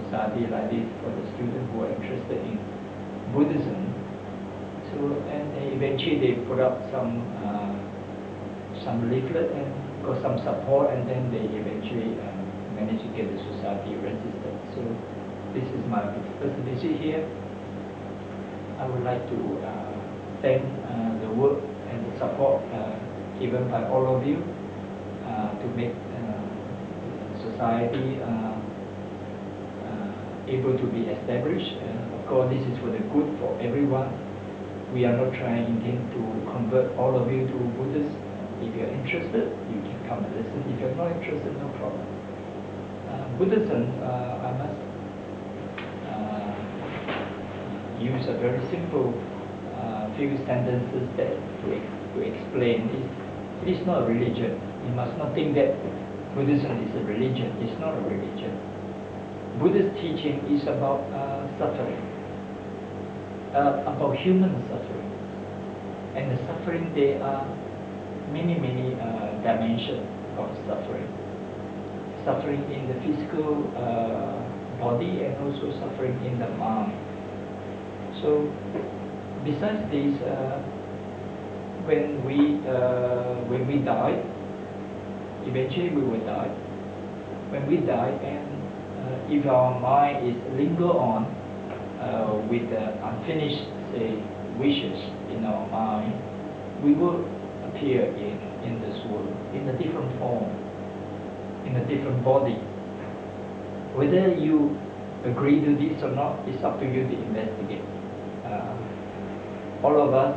society like this for the students who are interested in Buddhism. So, and eventually they put up some leaflet and got some support, and then they eventually managed to get the society registered. So this is my first visit here. I would like to thank the work and the support given by all of you to make society able to be established. Of course, this is for the good for everyone. We are not trying to convert all of you to Buddhists. If you're interested, you can come and listen. If you're not interested, no problem. Buddhism, I must use a very simple few sentences that to explain. It is not a religion. You must not think that Buddhism is a religion. It's not a religion. Buddhist teaching is about suffering, about human suffering. And the suffering, there are many dimensions of suffering. Suffering in the physical body and also suffering in the mind. So besides this, when we die, eventually we will die. When we die, and if our mind is linger on with unfinished, say, wishes in our mind, we will appear in this world in a different form, in a different body. Whether you agree to this or not, it's up to you to investigate. All of us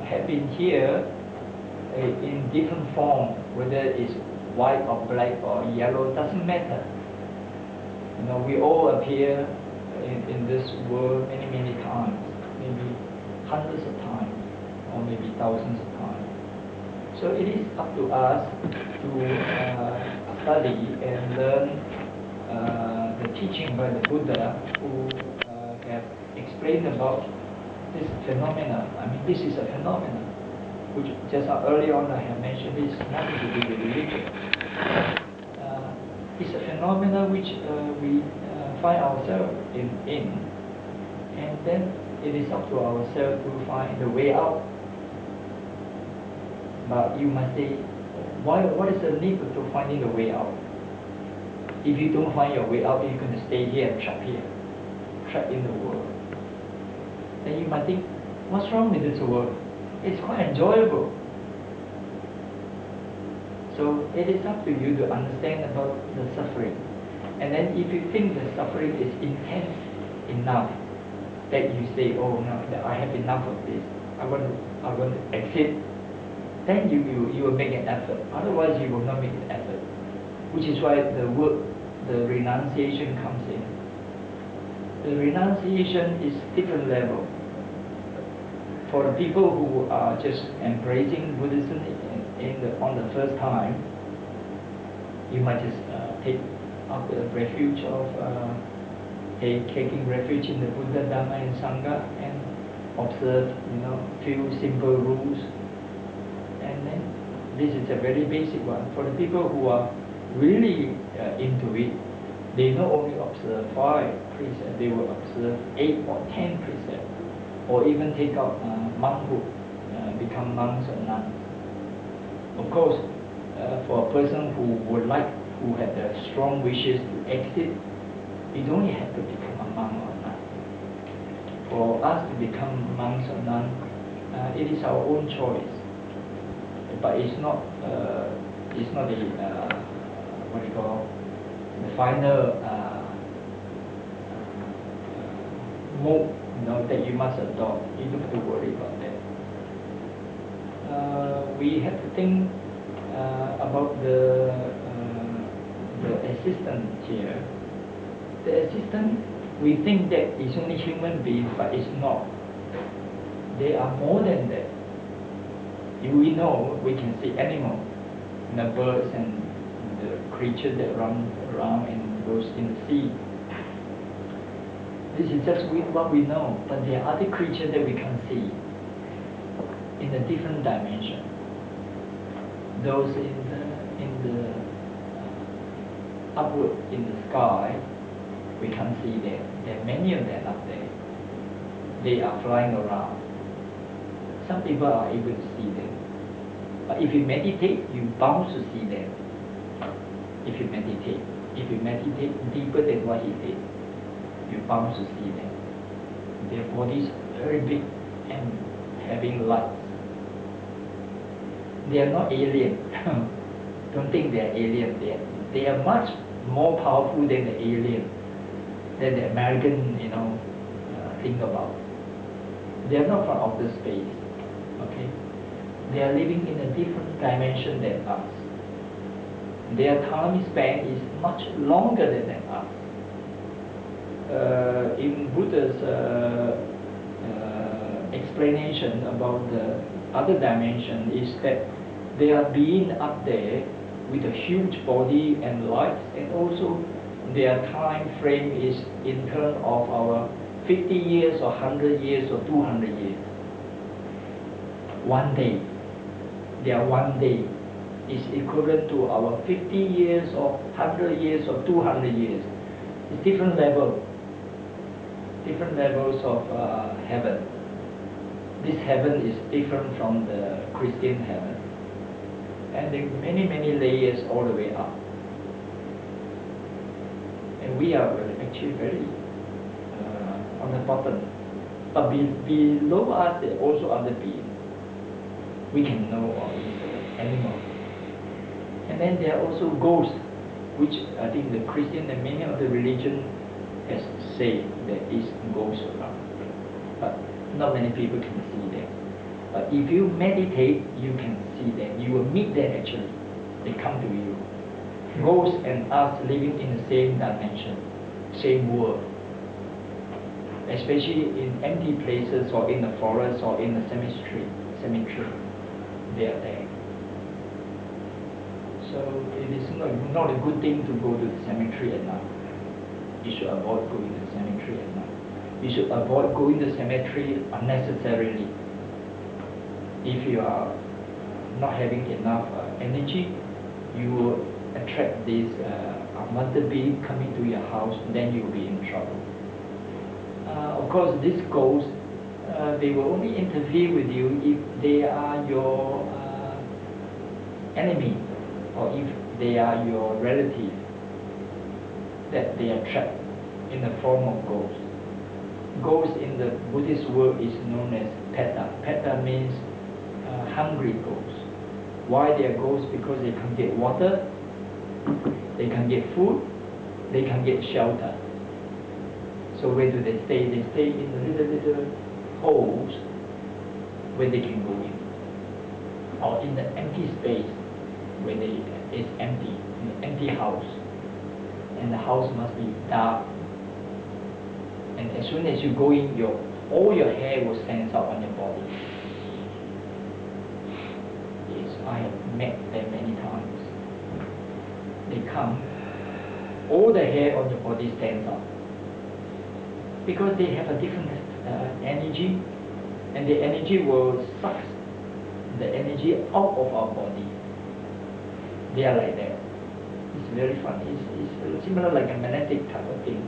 have been here in different form, whether it's white or black or yellow, doesn't matter. You know, we all appear in this world many times, maybe hundreds of times, or maybe thousands of times. So it is up to us to study and learn the teaching by the Buddha, who have explained about this phenomenon. I mean, this is a phenomenon, which just earlier on I have mentioned, is nothing to do with religion. It's a phenomenon which we find ourselves in, and then it is up to ourselves to find the way out. But you must say, what is the need to finding the way out? If you don't find your way out, you're going to stay here, trapped in the world. Then you might think, what's wrong with this world? It's quite enjoyable. So it is up to you to understand about the suffering. And then if you think the suffering is intense enough, that you say, oh no, I have enough of this, I want to exit, then you will make an effort. Otherwise you will not make an effort. Which is why the renunciation comes in. The renunciation is different level. For the people who are just embracing Buddhism on the first time, you might just take up the refuge of taking refuge in the Buddha, Dhamma, and Sangha, and observe, few simple rules. And then this is a very basic one. For the people who are really into it, they not only observe 5 precepts, they will observe 8 or 10 precepts, or even take up monkhood, become monks or nuns. Of course, for a person who had the strong wishes to exit, you don't have to become a monk or nun. For us to become monks or nuns, it is our own choice. But it's not the what you call the final mode, that you must adopt. You don't have to worry about that. We have to think about the assistant here. The assistant, we think that it's only human beings, but it's not. They are more than that. We know we can see animals, the birds and the creatures that run around and goes in the sea. This is just what we know, but there are other creatures that we can't see in a different dimension. Those in the upward in the sky, we can't see them. There are many of them up there. They are flying around. Some people are able to see them. But if you meditate, you're bound to see them. If you meditate deeper than what he did, you're bound to see them. Their bodies are very big and having lights. They are not alien. Don't think they are alien. They are much more powerful than the alien that the American, think about. They are not from outer space. Okay, they are living in a different dimension than us. Their time span is much longer than us. In Buddha's explanation about the other dimension is that they are being up there with a huge body and lights, and also their time frame is in terms of our 50 years or 100 years or 200 years. One day, their one day is equivalent to our 50 years or 100 years or 200 years. It's different levels of heaven. This heaven is different from the Christian heaven. And there are many, many layers all the way up. And we are actually very on the bottom. But below us, there are also other beings. We can know all these animals. And then there are also ghosts, which I think the Christian and many of the religion has said there is ghosts around. But not many people can see them. But if you meditate, you can see them. You will meet them actually. They come to you. Ghosts and us living in the same dimension, same world. Especially in empty places or in the forest or in the cemetery. They are there. So it is not a good thing to go to the cemetery at night. You should avoid going to the cemetery at night. You should avoid going to the cemetery unnecessarily. If you are not having enough energy, you will attract this unwanted being coming to your house, then you will be in trouble. Of course, these ghosts, they will only interfere with you if they are your enemy, or if they are your relative, that they are trapped in the form of ghosts. Ghosts in the Buddhist world is known as peta. Peta means hungry ghosts. Why they are ghosts? Because they can get water, they can get food, they can get shelter. So where do they stay? They stay in the little holes where they can go in, or in the empty space where it's empty, an empty house, and the house must be dark. And as soon as you go in, all your hair will stand up on your body. Yes, I have met them many times. They come, all the hair on your body stands up, because they have a different energy, and the energy will suck the energy out of our body. They are like that. It's very fun. It's similar like a magnetic type of thing.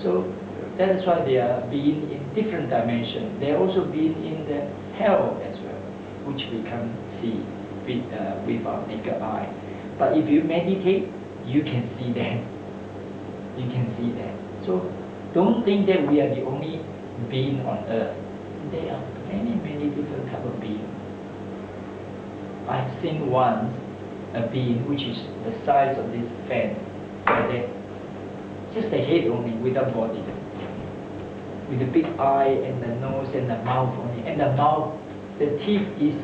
So that is why they are being in different dimensions. They are also being in the hell as well, which we can see with our naked eye. But if you meditate, you can see them. You can see them. So don't think that we are the only being on earth. There are many, many different types of beings. I've seen once a being which is the size of this fan, like that. Just the head only, without body. With the big eye and the nose and the mouth only. And the mouth, the teeth is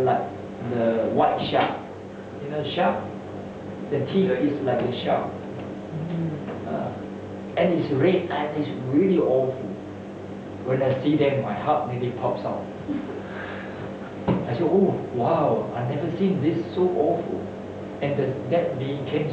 like the white shark. You know shark? The teeth is like a shark. And it's red and it's really awful. When I see them, my heart nearly pops out. I said, oh wow, I've never seen this so awful. And that being came